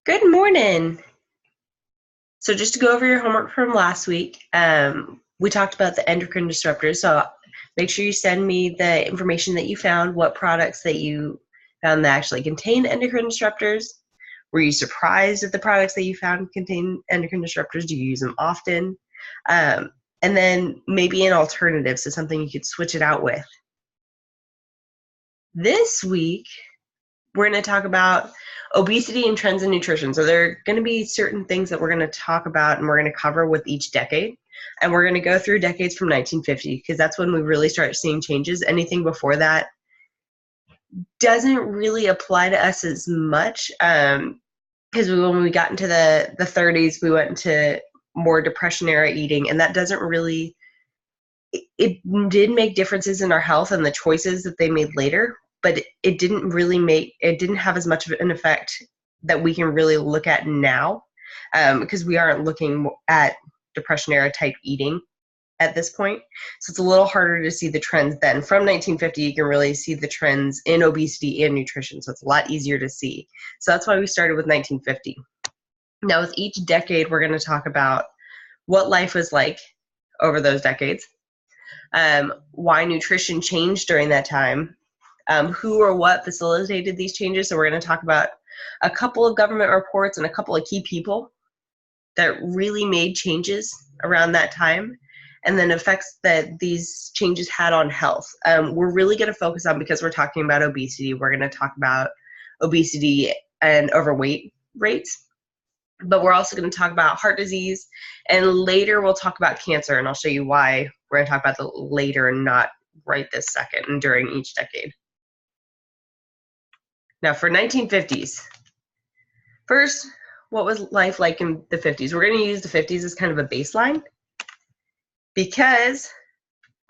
Good morning. So just to go over your homework from last week, we talked about the endocrine disruptors. So make sure you send me the information that you found, what products that you found that actually contain endocrine disruptors. Were you surprised at the products that you found contain endocrine disruptors? Do you use them often? Um, and then maybe an alternative, so something you could switch it out with. This week, we're going to talk about obesity and trends in nutrition. So there are going to be certain things that we're going to talk about and we're going to cover with each decade. And we're going to go through decades from 1950 because that's when we really start seeing changes. Anything before that doesn't really apply to us as much because when we got into the 30s, we went into more depression era eating, and that doesn't really, it did make differences in our health and the choices that they made later, but it didn't have as much of an effect that we can really look at now, because we aren't looking at depression era type eating at this point. So it's a little harder to see the trends then. From 1950, you can really see the trends in obesity and nutrition. So it's a lot easier to see. So that's why we started with 1950. Now with each decade, we're going to talk about what life was like over those decades, why nutrition changed during that time, who or what facilitated these changes. So we're going to talk about a couple of government reports and a couple of key people that really made changes around that time, and then effects that these changes had on health. We're really going to focus on, because we're talking about obesity, we're going to talk about obesity and overweight rates, but we're also going to talk about heart disease, and later we'll talk about cancer, and I'll show you why we're going to talk about the later and not right this second and during each decade. Now for 1950s, first, what was life like in the 50s? We're going to use the 50s as kind of a baseline because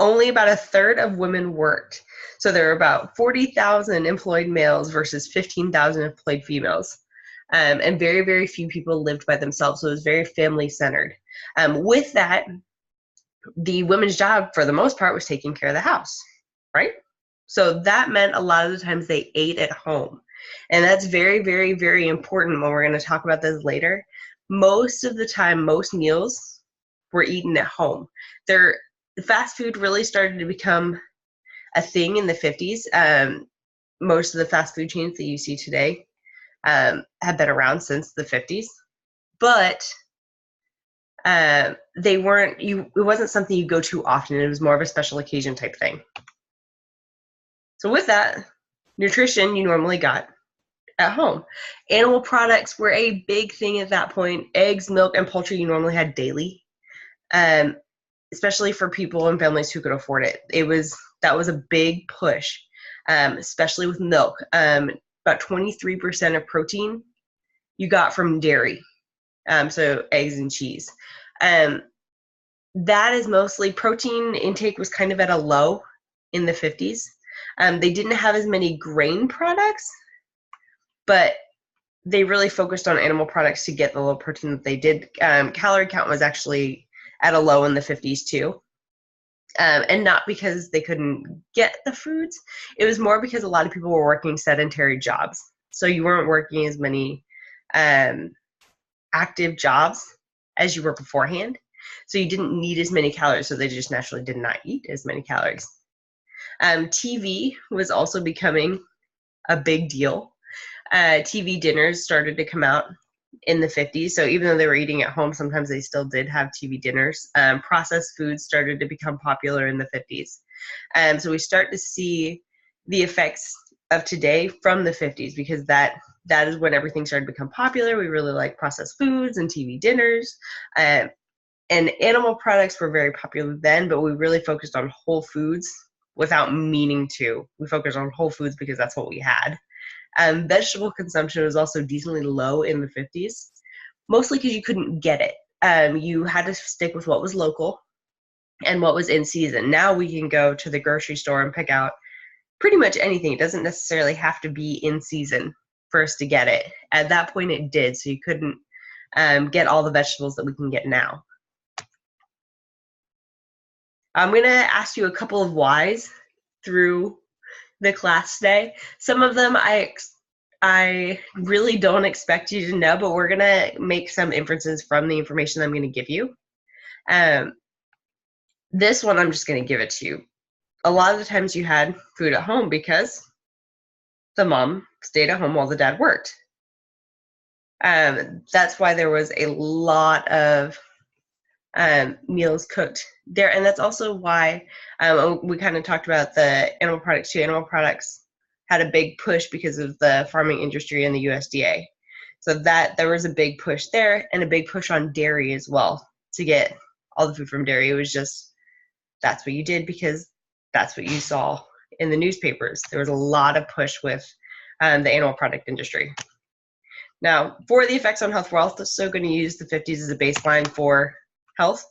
only about a third of women worked. So there were about 40,000 employed males versus 15,000 employed females. And very, very few people lived by themselves. So it was very family centered. With that, the women's job for the most part was taking care of the house, right? So that meant a lot of the times they ate at home. And that's very, very, very important when we're going to talk about this later. Most of the time, most meals were eaten at home. The fast food really started to become a thing in the 50s. Most of the fast food chains that you see today have been around since the 50s. But it wasn't something you go to often. It was more of a special occasion type thing. So with that, nutrition you normally got at home. Animal products were a big thing at that point. Eggs, milk, and poultry you normally had daily, especially for people and families who could afford it. That was a big push, especially with milk. About 23% of protein you got from dairy, so eggs and cheese. That is mostly, protein intake was kind of at a low in the 50s. They didn't have as many grain products, but they really focused on animal products to get the low protein that they did. Calorie count was actually at a low in the 50s too. And not because they couldn't get the foods. It was more because a lot of people were working sedentary jobs. So you weren't working as many active jobs as you were beforehand. So you didn't need as many calories, so they just naturally did not eat as many calories. TV was also becoming a big deal. TV dinners started to come out in the 50s. So even though they were eating at home, sometimes they still did have TV dinners. Processed foods started to become popular in the 50s. So we start to see the effects of today from the 50s, because that is when everything started to become popular. We really like processed foods and TV dinners. And animal products were very popular then, but we really focused on whole foods without meaning to. We focused on whole foods because that's what we had. Vegetable consumption was also decently low in the 50s, mostly because you couldn't get it. You had to stick with what was local and what was in season. Now we can go to the grocery store and pick out pretty much anything. It doesn't necessarily have to be in season for us to get it. At that point it did, so you couldn't get all the vegetables that we can get now. I'm going to ask you a couple of whys through the class today. Some of them I I really don't expect you to know, but we're going to make some inferences from the information I'm going to give you. This one, I'm just going to give it to you. A lot of the times you had food at home because the mom stayed at home while the dad worked. That's why there was a lot of meals cooked there. And that's also why we kind of talked about the animal products too. Animal products had a big push because of the farming industry and the USDA. So that there was a big push there and a big push on dairy as well to get all the food from dairy. It was just, that's what you did because that's what you saw in the newspapers. There was a lot of push with the animal product industry. Now, for the effects on health, we're also going to use the 50s as a baseline for health.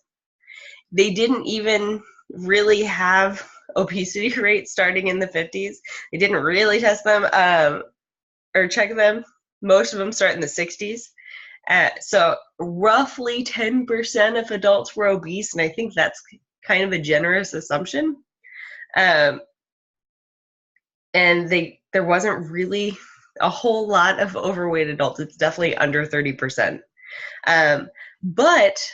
They didn't even really have obesity rates starting in the 50s. They didn't really test them or check them. Most of them start in the 60s. So roughly 10% of adults were obese, and I think that's kind of a generous assumption. And there wasn't really a whole lot of overweight adults. It's definitely under 30%. But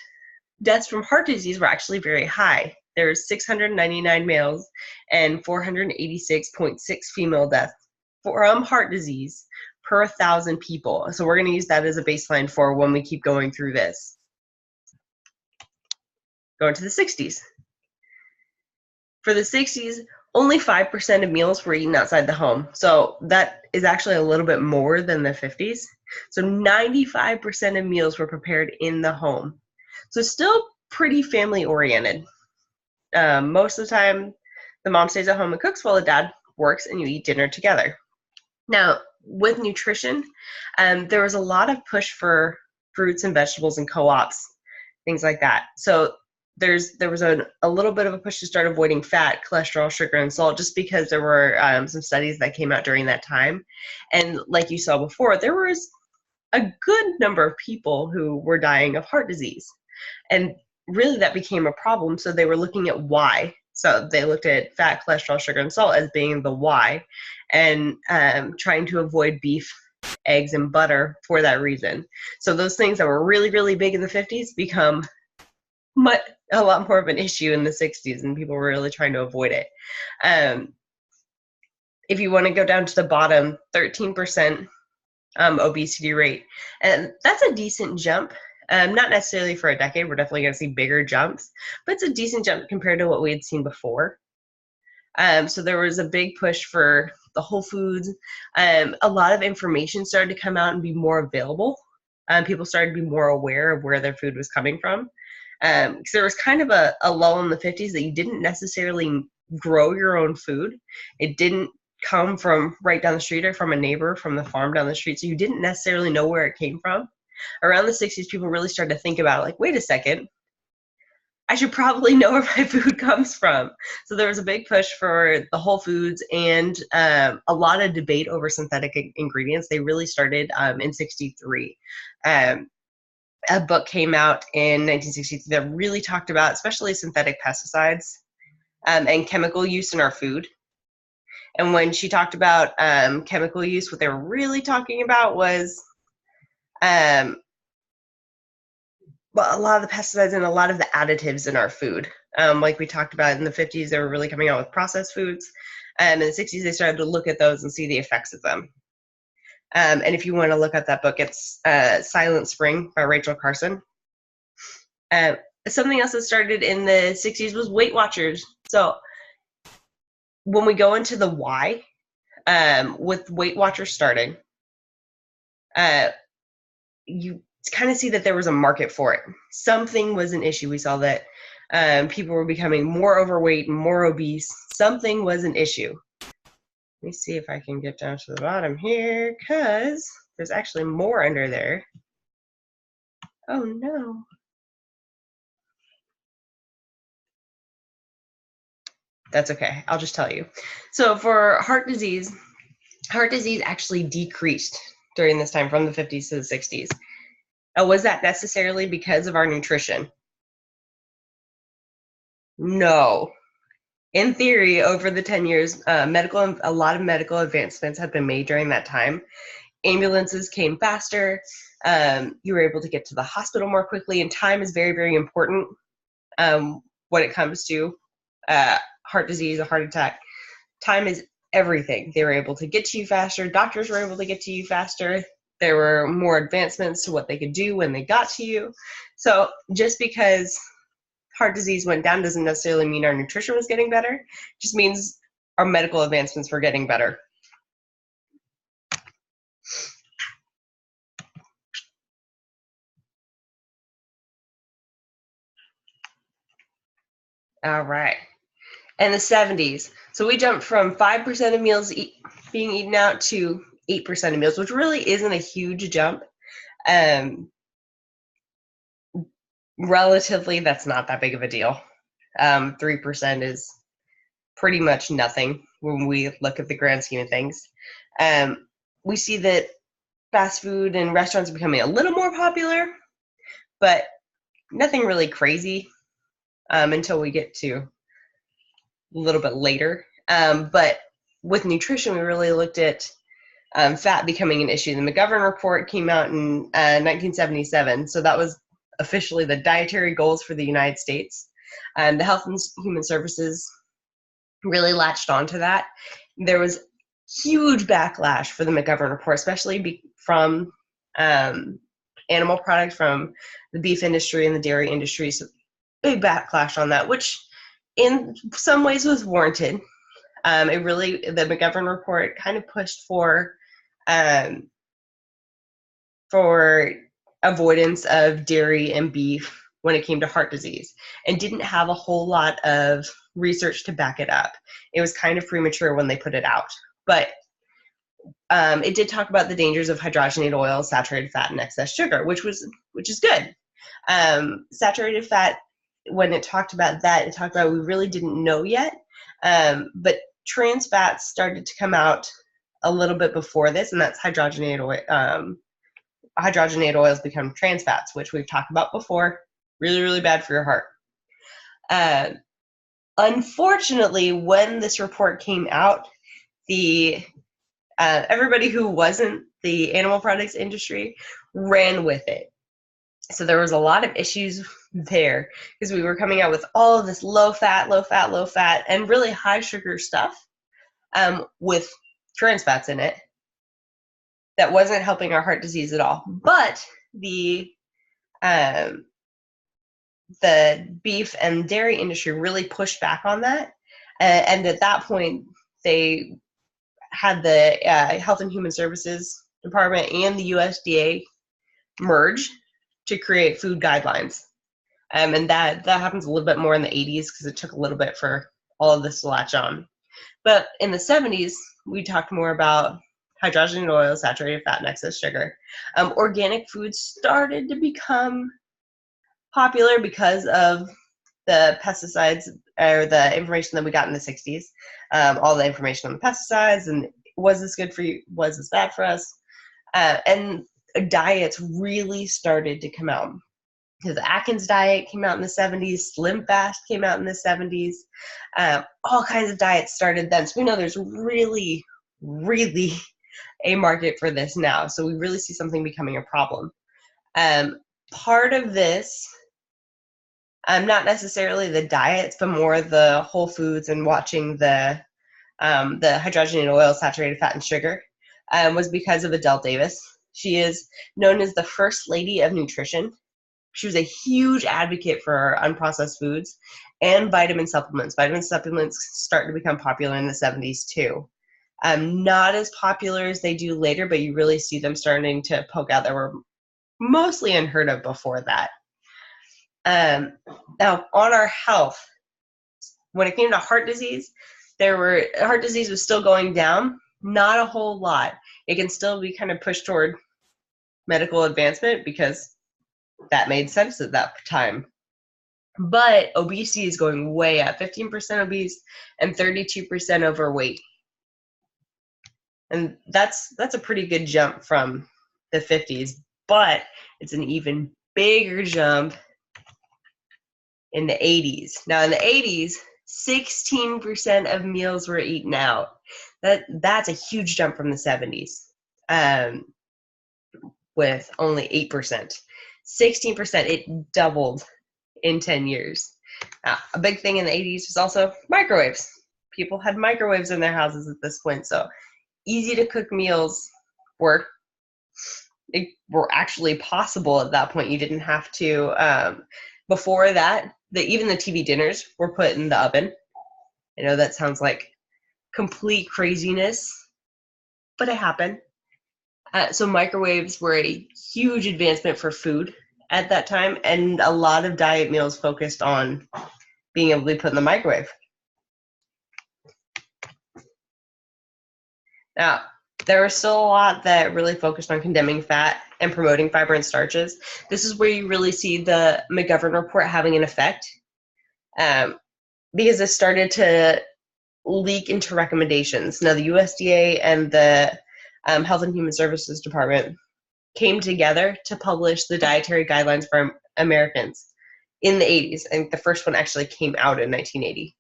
deaths from heart disease were actually very high. There's 699 males and 486.6 female deaths from heart disease per 1,000 people. So we're going to use that as a baseline for when we keep going through this. Going to the 60s. For the 60s, only 5% of meals were eaten outside the home. So that is actually a little bit more than the 50s. So 95% of meals were prepared in the home. So still pretty family oriented. Most of the time, the mom stays at home and cooks while the dad works and you eat dinner together. Now, with nutrition, there was a lot of push for fruits and vegetables and co-ops, things like that. So there was a little bit of a push to start avoiding fat, cholesterol, sugar, and salt, just because there were some studies that came out during that time. And like you saw before, there was a good number of people who were dying of heart disease. And really that became a problem. So they were looking at why. So they looked at fat, cholesterol, sugar, and salt as being the why, and trying to avoid beef, eggs, and butter for that reason. So those things that were really, really big in the 50s become a lot more of an issue in the 60s, and people were really trying to avoid it. If you want to go down to the bottom, 13% obesity rate. And that's a decent jump. Not necessarily for a decade. We're definitely going to see bigger jumps, but it's a decent jump compared to what we had seen before. So there was a big push for the whole foods. A lot of information started to come out and be more available. People started to be more aware of where their food was coming from. Because there was kind of a lull in the 50s that you didn't necessarily grow your own food. It didn't come from right down the street or from a neighbor from the farm down the street. So you didn't necessarily know where it came from. Around the 60s, people really started to think about it, like, wait a second, I should probably know where my food comes from. So there was a big push for the whole foods and a lot of debate over synthetic ingredients. They really started in 63. A book came out in 1963 that really talked about especially synthetic pesticides and chemical use in our food. And when she talked about chemical use, what they were really talking about was well, a lot of the pesticides and a lot of the additives in our food. Like we talked about in the 50s, they were really coming out with processed foods. In the 60s, they started to look at those and see the effects of them. And if you want to look at that book, it's Silent Spring by Rachel Carson. Something else that started in the 60s was Weight Watchers. So when we go into the why, with Weight Watchers starting, you kind of see that there was a market for it. Something was an issue. We saw that people were becoming more overweight and more obese. Something was an issue. Let me see if I can get down to the bottom here, because there's actually more under there. Oh no. That's okay. I'll just tell you. So for heart disease actually decreased during this time from the 50s to the 60s. Was that necessarily because of our nutrition? No. In theory, over the 10 years, a lot of medical advancements have been made during that time. Ambulances came faster. You were able to get to the hospital more quickly, and time is very, very important when it comes to heart disease, a heart attack. Time is everything. They were able to get to you faster. Doctors were able to get to you faster. There were more advancements to what they could do when they got to you. So just because heart disease went down doesn't necessarily mean our nutrition was getting better. It just means our medical advancements were getting better. All right. And the 70s. So we jumped from 5% of meals being eaten out to 8% of meals, which really isn't a huge jump. Relatively, that's not that big of a deal. 3% is pretty much nothing when we look at the grand scheme of things. We see that fast food and restaurants are becoming a little more popular, but nothing really crazy until we get to a little bit later. But with nutrition, we really looked at fat becoming an issue. The McGovern report came out in 1977, so that was officially the dietary goals for the United States. The Health and Human Services really latched onto that. There was huge backlash for the McGovern report, especially from animal products, from the beef industry and the dairy industry. So big backlash on that, which in some ways was warranted. The McGovern report kind of pushed for avoidance of dairy and beef when it came to heart disease, and didn't have a whole lot of research to back it up. It was kind of premature when they put it out, but it did talk about the dangers of hydrogenated oil, saturated fat, and excess sugar, which is good. Saturated fat, when it talked about that, it talked about we really didn't know yet, but trans fats started to come out a little bit before this, and that's hydrogenated oil. Hydrogenated oils become trans fats, which we've talked about before. Really, really bad for your heart. Unfortunately, when this report came out, everybody who wasn't the animal products industry ran with it. So there was a lot of issues there because we were coming out with all of this low fat, and really high sugar stuff with trans fats in it that wasn't helping our heart disease at all. But the beef and dairy industry really pushed back on that. And at that point, they had the Health and Human Services Department and the USDA merge to create food guidelines. And that happens a little bit more in the 80s because it took a little bit for all of this to latch on. But in the 70s, we talked more about hydrogenated oil, saturated fat, and excess sugar. Organic foods started to become popular because of the pesticides or the information that we got in the 60s. All the information on the pesticides and was this good for you? Was this bad for us? And diets really started to come out. The Atkins diet came out in the 70s. Slim Fast came out in the 70s. All kinds of diets started then. So we know there's really, really a market for this now. So we really see something becoming a problem. Part of this, not necessarily the diets, but more the whole foods and watching the hydrogenated oil, saturated fat, and sugar, was because of Adele Davis. She is known as the First Lady of Nutrition. She was a huge advocate for unprocessed foods and vitamin supplements. Vitamin supplements started to become popular in the 70s too. Not as popular as they do later, but you really see them starting to poke out. They were mostly unheard of before that. Now, on our health, when it came to heart disease, heart disease was still going down, not a whole lot. It can still be kind of pushed toward medical advancement because that made sense at that time. But obesity is going way up, 15% obese and 32% overweight. And that's a pretty good jump from the 50s, but it's an even bigger jump in the 80s. Now in the 80s, 16% of meals were eaten out. That's a huge jump from the 70s. with only 8%. 16%, it doubled in 10 years. A big thing in the 80s was also microwaves. People had microwaves in their houses at this point, so easy to cook meals were actually possible at that point. You didn't have to, before that, even the TV dinners were put in the oven. I know that sounds like complete craziness, but it happened. So microwaves were a huge advancement for food at that time, and a lot of diet meals focused on being able to be put in the microwave. Now, there was still a lot that really focused on condemning fat and promoting fiber and starches. This is where you really see the McGovern report having an effect, because it started to leak into recommendations. Now, the USDA and the Health and Human Services Department came together to publish the dietary guidelines for Americans in the 80s. I think the first one actually came out in 1980.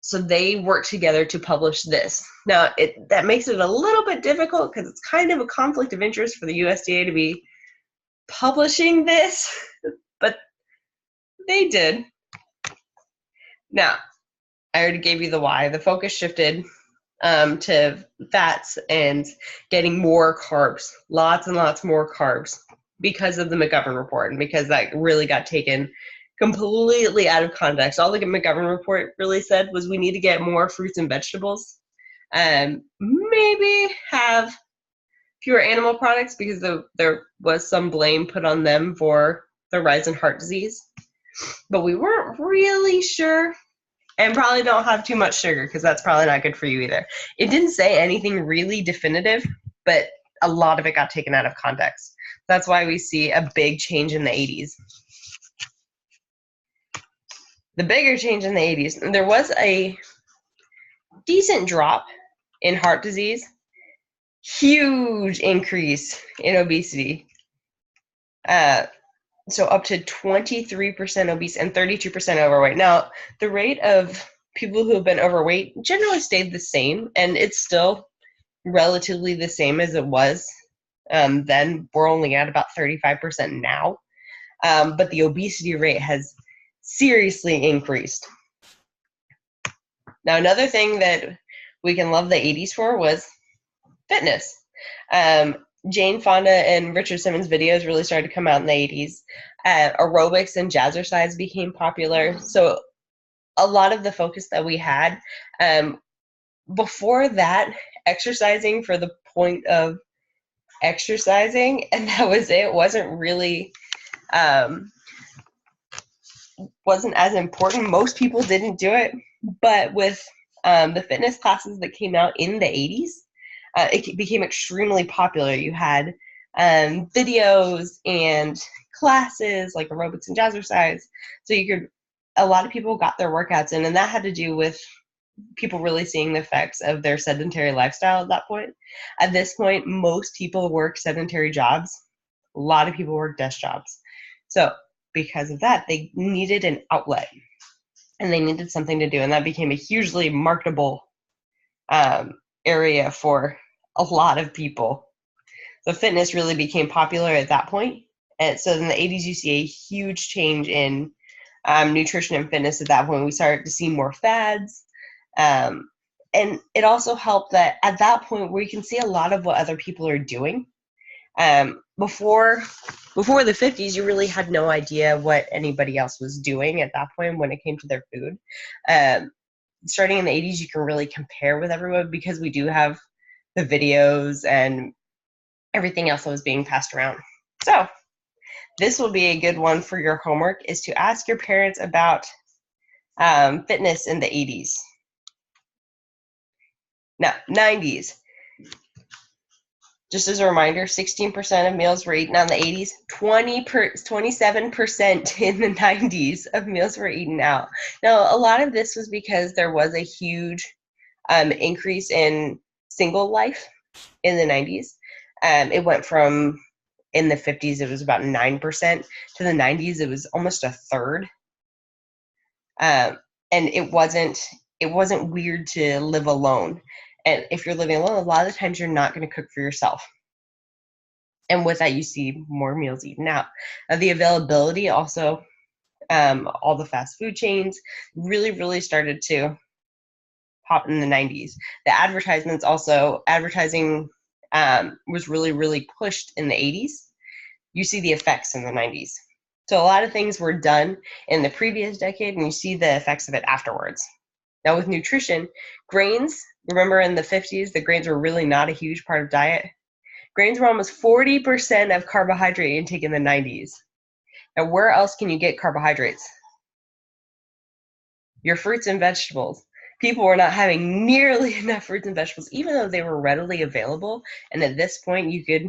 So they worked together to publish this. Now, that makes it a little bit difficult because it's kind of a conflict of interest for the USDA to be publishing this, but they did. Now, I already gave you the why. The focus shifted to fats and getting more carbs, lots and lots more carbs, because of the McGovern report, and because that really got taken completely out of context. All the McGovern report really said was we need to get more fruits and vegetables, and maybe have fewer animal products, because there was some blame put on them for the rise in heart disease. But we weren't really sure. And probably don't have too much sugar, because that's probably not good for you either. It didn't say anything really definitive, but a lot of it got taken out of context. That's why we see a big change in the 80s. The bigger change in the 80s, there was a decent drop in heart disease, huge increase in obesity. So up to 23% obese and 32% overweight. Now, the rate of people who have been overweight generally stayed the same, and it's still relatively the same as it was then. We're only at about 35% now, but the obesity rate has seriously increased. Now, another thing that we can love the 80s for was fitness. Jane Fonda and Richard Simmons videos really started to come out in the 80s. Aerobics and jazzercise became popular. So a lot of the focus that we had before that, exercising for the point of exercising, and that was it, wasn't really wasn't as important. Most people didn't do it, but with the fitness classes that came out in the 80s, it became extremely popular. You had videos and classes like aerobics and jazzercise, so a lot of people got their workouts in, and that had to do with people really seeing the effects of their sedentary lifestyle at that point. At this point, most people work sedentary jobs. A lot of people work desk jobs. So because of that, they needed an outlet, and they needed something to do, and that became a hugely marketable area for a lot of people. So fitness really became popular at that point. And so in the 80s, you see a huge change in nutrition and fitness at that point. We started to see more fads. And it also helped that at that point where you can see a lot of what other people are doing. Before the 50s, you really had no idea what anybody else was doing at that point when it came to their food. Starting in the 80s, you can really compare with everyone, because we do have the videos and everything else that was being passed around. So this will be a good one for your homework, is to ask your parents about fitness in the 80s. Now, 90s. Just as a reminder, 16% of meals were eaten out in the 80s, 27% in the 90s of meals were eaten out. Now, a lot of this was because there was a huge increase in single life in the 90s. It went from, in the 50s, it was about 9%. To the 90s, it was almost a third. And it wasn't weird to live alone. And if you're living alone, a lot of the times you're not going to cook for yourself. And with that, you see more meals eaten out. The availability also, all the fast food chains really, really started to pop in the 90s. The advertisements also, advertising was really, really pushed in the 80s. You see the effects in the 90s. So a lot of things were done in the previous decade, and you see the effects of it afterwards. Now with nutrition, grains, remember in the 50s, the grains were really not a huge part of diet. Grains were almost 40% of carbohydrate intake in the 90s. Now where else can you get carbohydrates? Your fruits and vegetables. People were not having nearly enough fruits and vegetables, even though they were readily available. And at this point, you could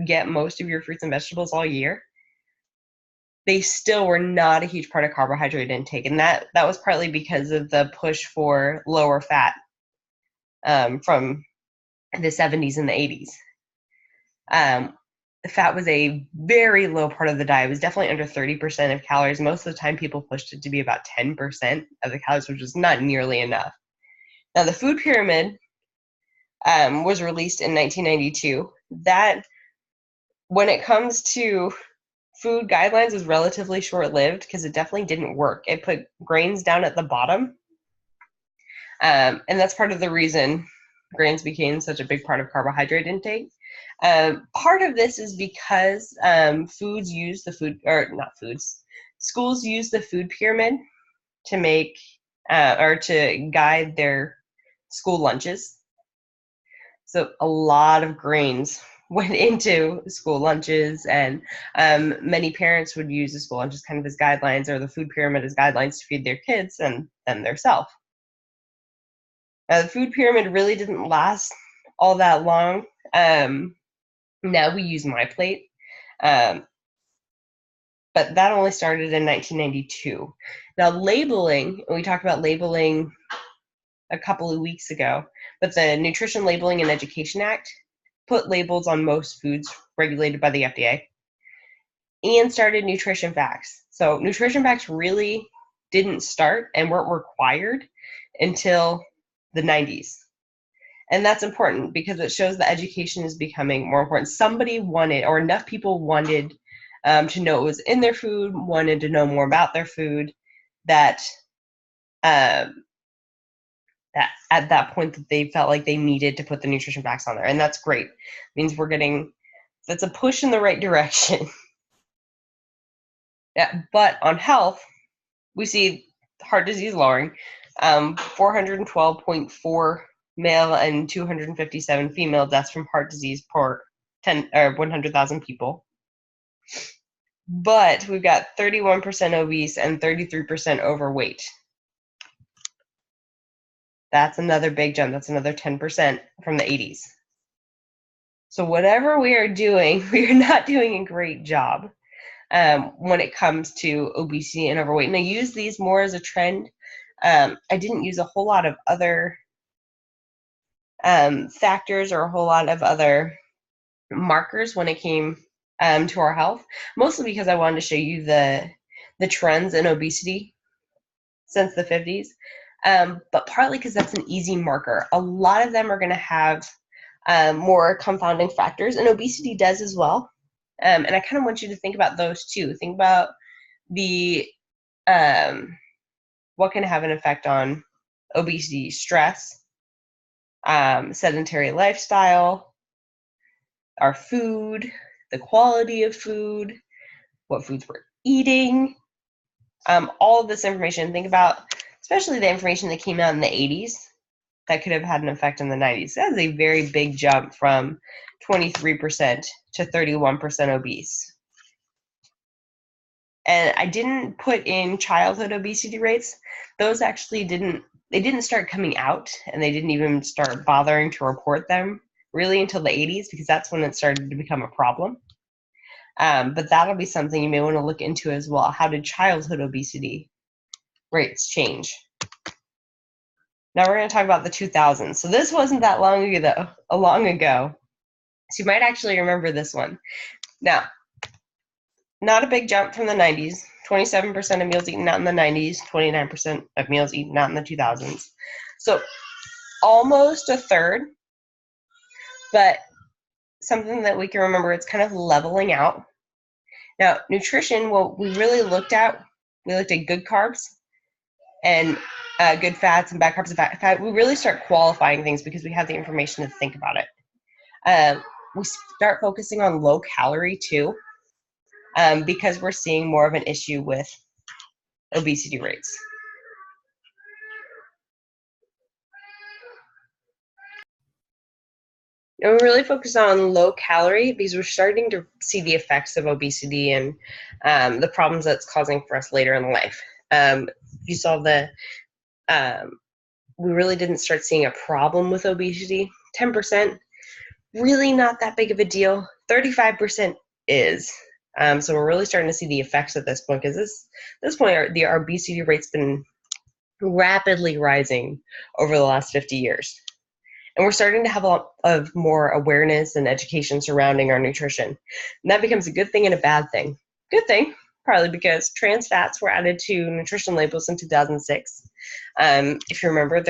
get most of your fruits and vegetables all year. They still were not a huge part of carbohydrate intake. And that was partly because of the push for lower fat from the 70s and the 80s. Fat was a very low part of the diet. It was definitely under 30% of calories. Most of the time, people pushed it to be about 10% of the calories, which is not nearly enough. Now, the food pyramid was released in 1992. That, when it comes to food guidelines, is relatively short-lived because it definitely didn't work. It put grains down at the bottom, and that's part of the reason grains became such a big part of carbohydrate intake. Part of this is because schools use the food pyramid to make or to guide their school lunches. So a lot of grains went into school lunches, and many parents would use the school lunches kind of as guidelines, or the food pyramid as guidelines to feed their kids and then themselves. The food pyramid really didn't last all that long. Now we use MyPlate, but that only started in 1992. Now labeling, we talked about labeling a couple of weeks ago, but the Nutrition Labeling and Education Act put labels on most foods regulated by the FDA and started nutrition facts. So nutrition facts really didn't start and weren't required until the 90s. And that's important because it shows that education is becoming more important. Somebody wanted, or enough people wanted to know what was in their food, wanted to know more about their food, that at that point that they felt like they needed to put the nutrition facts on there. And that's great. It means that's a push in the right direction. Yeah, but on health, we see heart disease lowering, 412.4 male and 257 female deaths from heart disease per 100,000 people. But we've got 31% obese and 33% overweight. That's another big jump. That's another 10% from the 80s. So whatever we are doing, we are not doing a great job when it comes to obesity and overweight. And I use these more as a trend. I didn't use a whole lot of other factors or a whole lot of other markers when it came to our health, mostly because I wanted to show you the trends in obesity since the 50s, but partly because that's an easy marker. A lot of them are going to have more confounding factors, and obesity does as well. And I kind of want you to think about those too. Think about the what can have an effect on obesity: stress, sedentary lifestyle, our food, the quality of food, what foods we're eating, all of this information. Think about especially the information that came out in the 80s that could have had an effect in the 90s. That is a very big jump from 23% to 31% obese. And I didn't put in childhood obesity rates. Those actually didn't start coming out, and they didn't even start bothering to report them really until the 80s, because that's when it started to become a problem. But that'll be something you may want to look into as well. How did childhood obesity rates change? Now we're going to talk about the 2000s. So this wasn't that long ago. So you might actually remember this one. Now, not a big jump from the 90s. 27% of meals eaten out in the 90s, 29% of meals eaten out in the 2000s. So almost a third, but something that we can remember, it's kind of leveling out. Now, nutrition, what we really looked at, we looked at good carbs and good fats and bad carbs and bad fat. We really start qualifying things because we have the information to think about it. We start focusing on low calorie too, because we're seeing more of an issue with obesity rates. And we really focus on low calorie because we're starting to see the effects of obesity and the problems that's causing for us later in life. You saw we really didn't start seeing a problem with obesity. 10%, really not that big of a deal. 35% is. So we're really starting to see the effects at this point, because this point, our obesity rate's been rapidly rising over the last 50 years. And we're starting to have a lot of more awareness and education surrounding our nutrition. And that becomes a good thing and a bad thing. Good thing, probably because trans fats were added to nutrition labels in 2006. If you remember,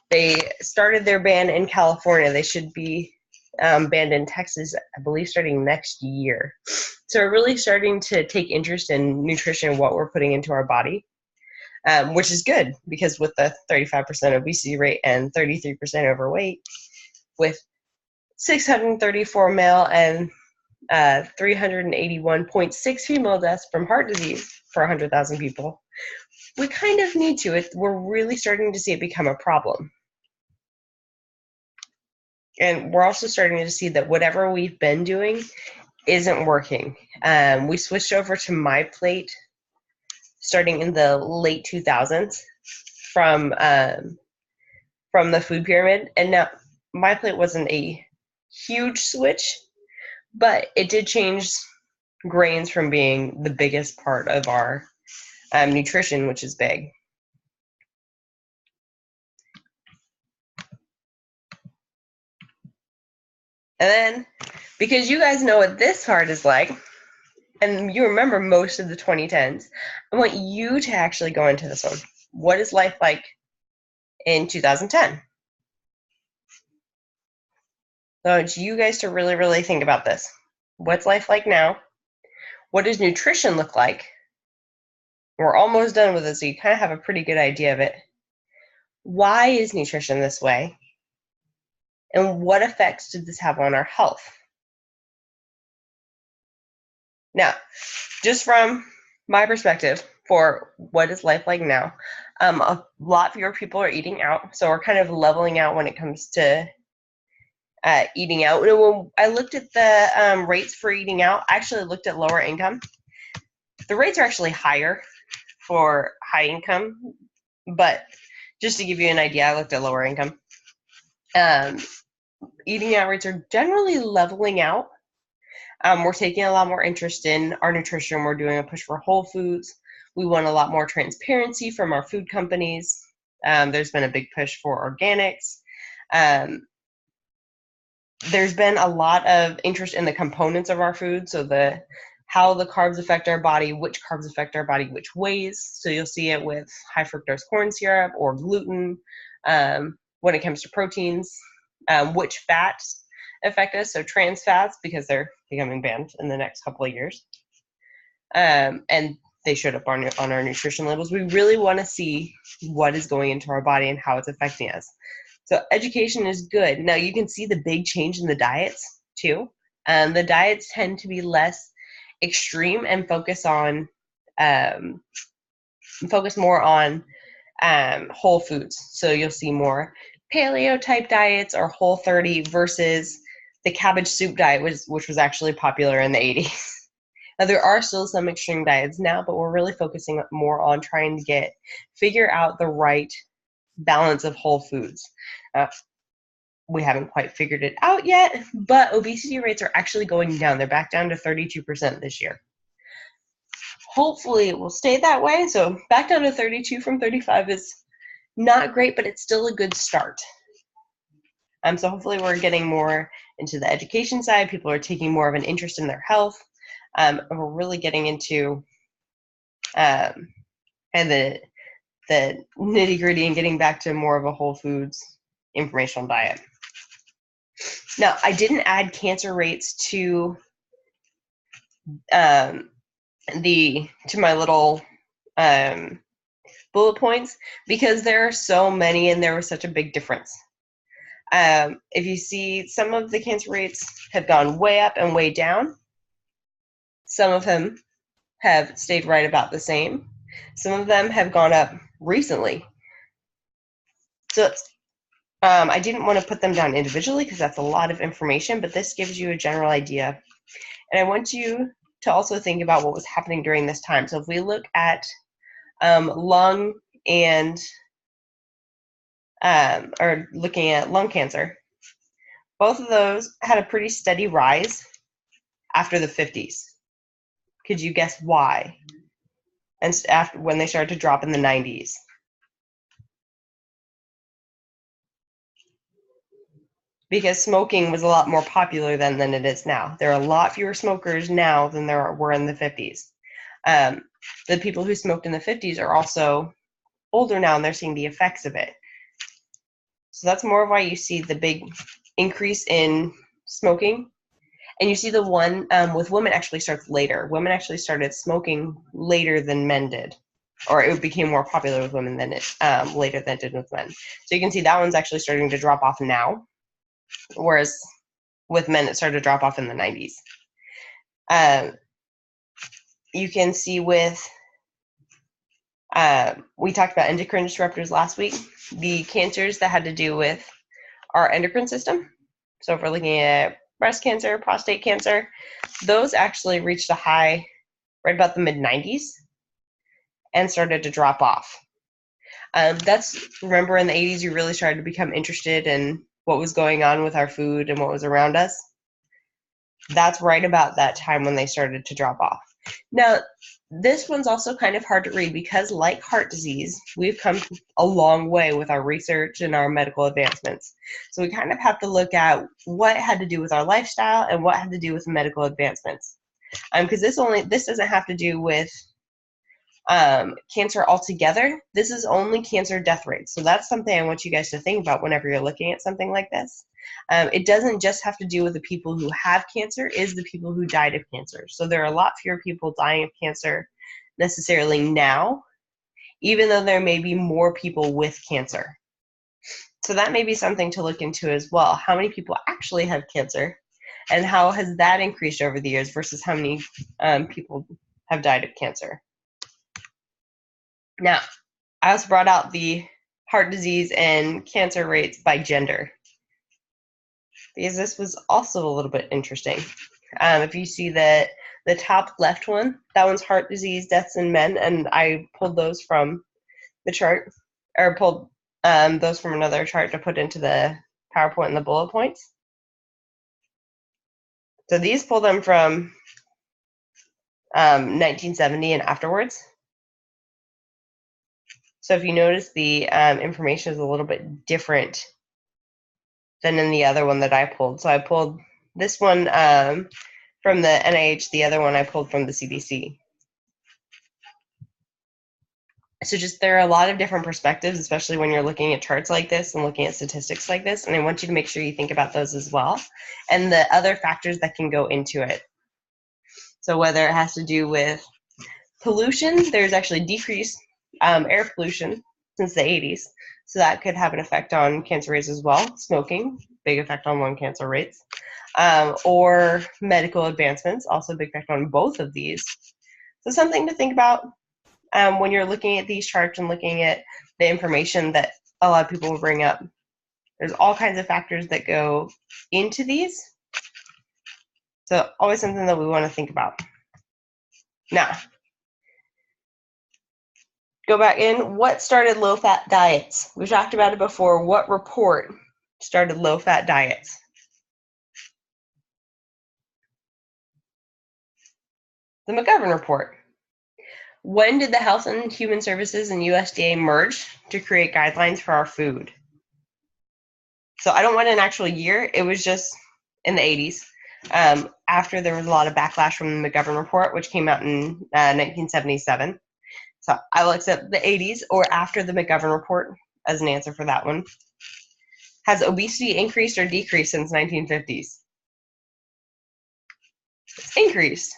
they started their ban in California. They should be banned in Texas, I believe, starting next year. So we're really starting to take interest in nutrition and what we're putting into our body. Which is good, because with the 35% obesity rate and 33% overweight, with 634 male and 381.6 female deaths from heart disease for 100,000 people, we kind of need to. We're really starting to see it become a problem. And we're also starting to see that whatever we've been doing isn't working. We switched over to MyPlate starting in the late 2000s from the food pyramid. And now, MyPlate wasn't a huge switch, but it did change grains from being the biggest part of our nutrition, which is big. And then, because you guys know what this part is like, and you remember most of the 2010s, I want you to actually go into this one. What is life like in 2010? So I want you guys to really, really think about this. What's life like now? What does nutrition look like? We're almost done with it, so you kind of have a pretty good idea of it. Why is nutrition this way? And what effects did this have on our health? Now, just from my perspective, for what is life like now, a lot fewer people are eating out, so we're kind of leveling out when it comes to eating out. When I looked at the rates for eating out, I actually looked at lower income. The rates are actually higher for high income, but just to give you an idea, I looked at lower income. Eating out rates are generally leveling out. We're taking a lot more interest in our nutrition. We're doing a push for whole foods. We want a lot more transparency from our food companies. There's been a big push for organics. There's been a lot of interest in the components of our food, so how the carbs affect our body, which carbs affect our body, which ways. So you'll see it with high fructose corn syrup or gluten. When it comes to proteins, which fats affect us, so trans fats, because they're becoming banned in the next couple of years. And they showed up on our nutrition labels. We really want to see what is going into our body and how it's affecting us. So education is good. Now you can see the big change in the diets too. The diets tend to be less extreme and focus more on whole foods. So you'll see more paleo type diets or Whole30 versus the cabbage soup diet, which was actually popular in the 80s. Now there are still some extreme diets now, but we're really focusing more on trying to figure out the right balance of whole foods. We haven't quite figured it out yet, but obesity rates are actually going down. They're back down to 32% this year. Hopefully it will stay that way. So back down to 32 from 35 is not great, but it's still a good start. So hopefully we're getting more into the education side. People are taking more of an interest in their health. And we're really getting into and the nitty-gritty and getting back to more of a whole foods informational diet. Now, I didn't add cancer rates to my little bullet points because there are so many and there was such a big difference. If you see, some of the cancer rates have gone way up and way down. Some of them have stayed right about the same. Some of them have gone up recently. So I didn't want to put them down individually because that's a lot of information, but this gives you a general idea. And I want you to also think about what was happening during this time. So if we look at lung and or looking at lung cancer, both of those had a pretty steady rise after the 50s. Could you guess why? And after when they started to drop in the 90s. Because smoking was a lot more popular then than it is now. There are a lot fewer smokers now than there were in the 50s. The people who smoked in the 50s are also older now and they're seeing the effects of it. So that's more of why you see the big increase in smoking. And you see the one with women actually starts later. Women actually started smoking later than men did. Or it became more popular with women than later than it did with men. So you can see that one's actually starting to drop off now. Whereas with men, it started to drop off in the 90s. You can see with, we talked about endocrine disruptors last week, the cancers that had to do with our endocrine system. So if we're looking at breast cancer, prostate cancer, those actually reached a high right about the mid-90s and started to drop off. Remember in the 80s, you really started to become interested in what was going on with our food and what was around us. That's right about that time when they started to drop off. Now, this one's also kind of hard to read because, like heart disease, we've come a long way with our research and our medical advancements. So we kind of have to look at what had to do with our lifestyle and what had to do with medical advancements. Because this doesn't have to do with cancer altogether. This is only cancer death rates. So that's something I want you guys to think about whenever you're looking at something like this. It doesn't just have to do with the people who have cancer, it's the people who died of cancer. So there are a lot fewer people dying of cancer necessarily now, even though there may be more people with cancer. So that may be something to look into as well. How many people actually have cancer and how has that increased over the years versus how many people have died of cancer? Now, I also brought out the heart disease and cancer rates by gender, because this was also a little bit interesting. If you see the top left one, that one's heart disease deaths in men, and I pulled those from the chart, or pulled those from another chart to put into the PowerPoint and the bullet points. So these pull them from 1970 and afterwards. So if you notice, the information is a little bit different than in the other one that I pulled. So I pulled this one from the NIH, the other one I pulled from the CDC. So there are a lot of different perspectives, especially when you're looking at charts like this and looking at statistics like this, and I want you to make sure you think about those as well, and the other factors that can go into it. So whether it has to do with pollution, there's actually decreased air pollution since the 80s, so that could have an effect on cancer rates as well. Smoking, big effect on lung cancer rates, or medical advancements, also a big effect on both of these. So something to think about when you're looking at these charts and looking at the information that a lot of people will bring up. There's all kinds of factors that go into these, so always something that we want to think about. Now, go back in. What started low-fat diets? We talked about it before. What report started low-fat diets? The McGovern report. When did the Health and Human Services and USDA merge to create guidelines for our food? So I don't want an actual year. It was just in the 80s, after there was a lot of backlash from the McGovern report, which came out in 1977. So I will accept the 80s or after the McGovern report as an answer for that one. Has obesity increased or decreased since 1950s? It's increased.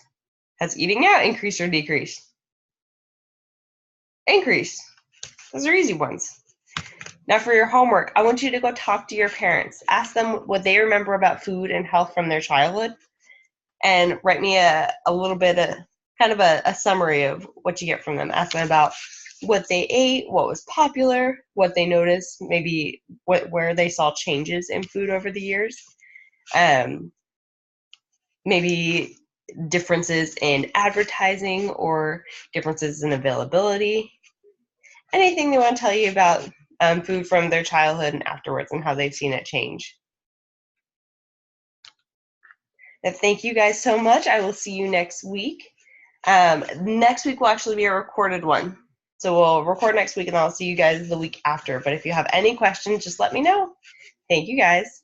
Has eating out increased or decreased? Increased. Those are easy ones. Now for your homework, I want you to go talk to your parents. Ask them what they remember about food and health from their childhood, and write me a little bit of kind of a summary of what you get from them. Ask them about what they ate, what was popular, what they noticed, maybe where they saw changes in food over the years, maybe differences in advertising or differences in availability. Anything they want to tell you about food from their childhood and afterwards and how they've seen it change. And thank you guys so much. I will see you next week. Next week will actually be a recorded one. So we'll record next week and I'll see you guys the week after. But if you have any questions, just let me know. Thank you guys.